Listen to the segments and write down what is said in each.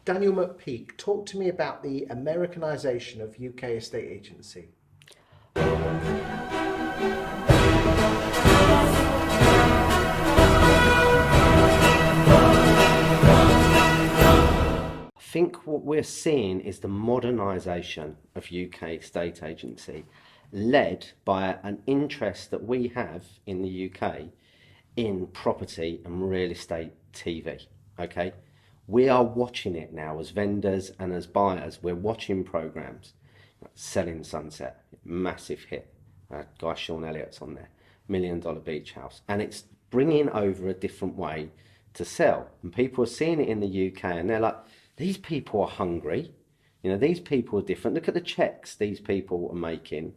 Daniel McPeak, talk to me about the Americanisation of UK estate agency. I think what we're seeing is the modernisation of UK estate agency, led by an interest that we have in the UK in property and real estate TV. Okay, we are watching it now as vendors and as buyers. We're watching programs. Selling Sunset, massive hit. Guy Sean Elliott's on there, $1 million beach house, and it's bringing over a different way to sell. And people are seeing it in the UK, and they're like, these people are hungry. You know, these people are different. Look at the checks these people are making.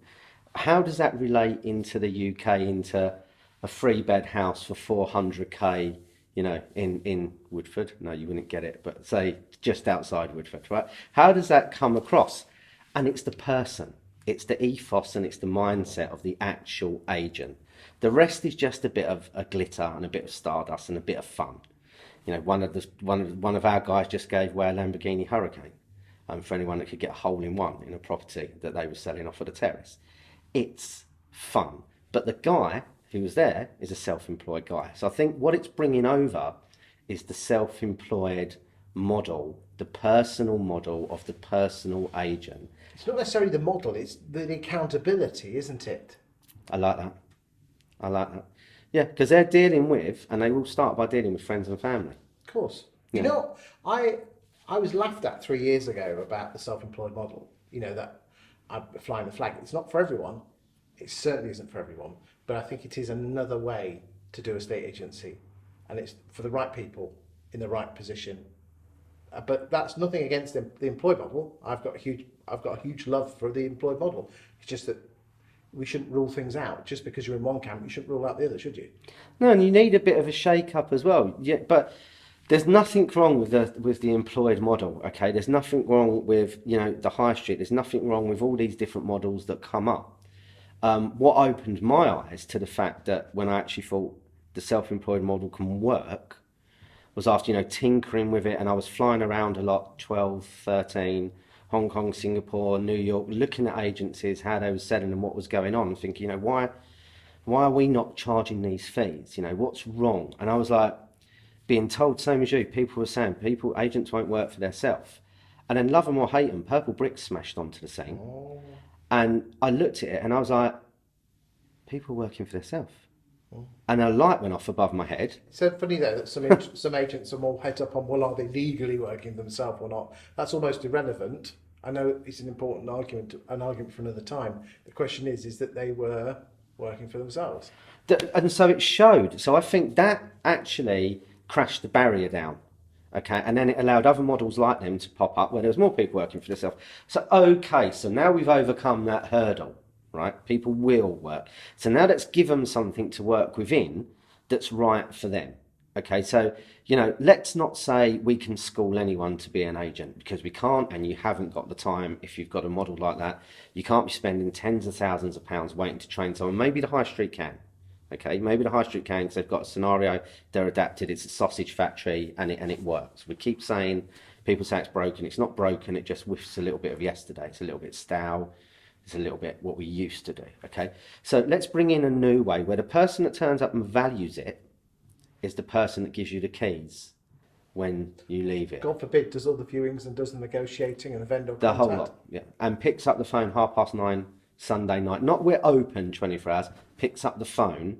How does that relate into the UK, into a 3-bed house for 400k? You know, in Woodford? No, you wouldn't get it, but say just outside Woodford, right? How does that come across? And it's the person, it's the ethos, and it's the mindset of the actual agent. The rest is just a bit of a glitter and a bit of stardust and a bit of fun. You know, one of our guys just gave away a Lamborghini Hurricane, for anyone that could get a hole in one in a property that they were selling off of the terrace. It's fun, but the guy who was there is a self-employed guy. So I think what it's bringing over is the self-employed model, the personal model of the personal agent. It's not necessarily the model, it's the accountability, isn't it? I like that. I like that. Yeah, because they're dealing with, and they will start by dealing with friends and family. Of course. Yeah. You know, I was laughed at 3 years ago about the self-employed model. You know, that I'm flying the flag. It's not for everyone. It certainly isn't for everyone. But I think it is another way to do estate agency. And it's for the right people in the right position. But that's nothing against the employed model. I've got a huge love for the employed model. It's just that we shouldn't rule things out. Just because you're in one camp, you shouldn't rule out the other, should you? No, and you need a bit of a shake-up as well. Yeah, but there's nothing wrong with the employed model. Okay, there's nothing wrong with, you know, the high street. There's nothing wrong with all these different models that come up. What opened my eyes to the fact that when I actually thought the self-employed model can work was after, you know, tinkering with it, and I was flying around a lot, 12, 13, Hong Kong, Singapore, New York, looking at agencies, how they were selling and what was going on, and thinking, you know, why are we not charging these fees? You know, what's wrong? And I was like, being told, same as you, people were saying, agents won't work for themselves. And then, love them or hate them, Purple Bricks smashed onto the scene. Oh. And I looked at it and I was like, people working for themselves. And a light went off above my head. It's so funny though that some agents are more head up on, well, are they legally working themselves or not? That's almost irrelevant. I know it's an important argument for another time. The question is that they were working for themselves. And so it showed. So I think that actually crashed the barrier down. Okay, and then it allowed other models like them to pop up where there was more people working for themselves. So, okay, so now we've overcome that hurdle, right? People will work. So now let's give them something to work within that's right for them. Okay, so, you know, let's not say we can school anyone to be an agent, because we can't, and you haven't got the time. If you've got a model like that, you can't be spending tens of thousands of pounds waiting to train someone. Maybe the high street can. Okay, maybe the high street can, because they've got a scenario, they're adapted, it's a sausage factory, and it works. We keep saying, people say it's broken. It's not broken, it just whiffs a little bit of yesterday. It's a little bit stale. It's a little bit what we used to do. Okay, so let's bring in a new way where the person that turns up and values it is the person that gives you the keys when you leave it. God forbid, does all the viewings and does the negotiating and the vendor The contact. whole lot, yeah. And picks up the phone 9:30 Sunday night. Not we're open 24 hours. Picks up the phone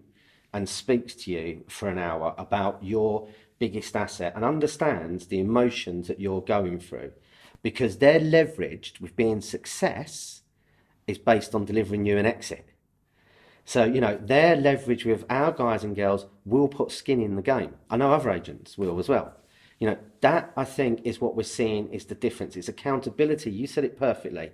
and speaks to you for an hour about your biggest asset and understands the emotions that you're going through, because they're leveraged with being success is based on delivering you an exit. So, you know, their leverage with our guys and girls will put skin in the game. I know other agents will as well. You know, that I think is what we're seeing is the difference. It's accountability. You said it perfectly.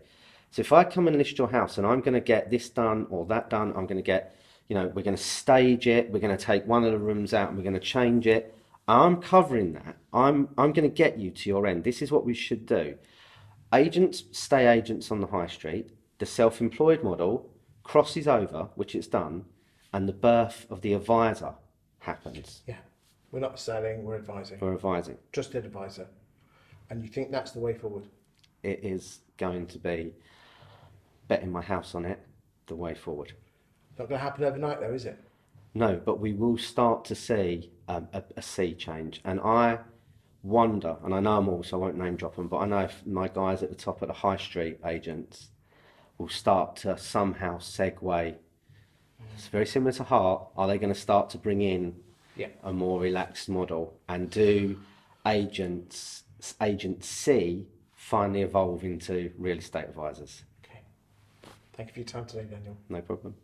So if I come and list your house and I'm going to get this done or that done, I'm going to get, you know, we're going to stage it, we're going to take one of the rooms out and we're going to change it. I'm covering that. I'm going to get you to your end. This is what we should do. Agents stay agents on the high street. The self-employed model crosses over, which it's done, and the birth of the advisor happens. Yeah, we're not selling, we're advising. We're advising. Trusted advisor. And you think that's the way forward? It is going to be, betting my house on it, the way forward. Not going to happen overnight, though, is it? No, but we will start to see a sea change. And I wonder, and I know them all, so I won't name drop them, but I know if my guys at the top of the high street agents will start to somehow segue. It's very similar to Heart. Are they going to start to bring in Yeah. a more relaxed model, and do agent C finally evolve into real estate advisors? Okay. Thank you for your time today, Daniel. No problem.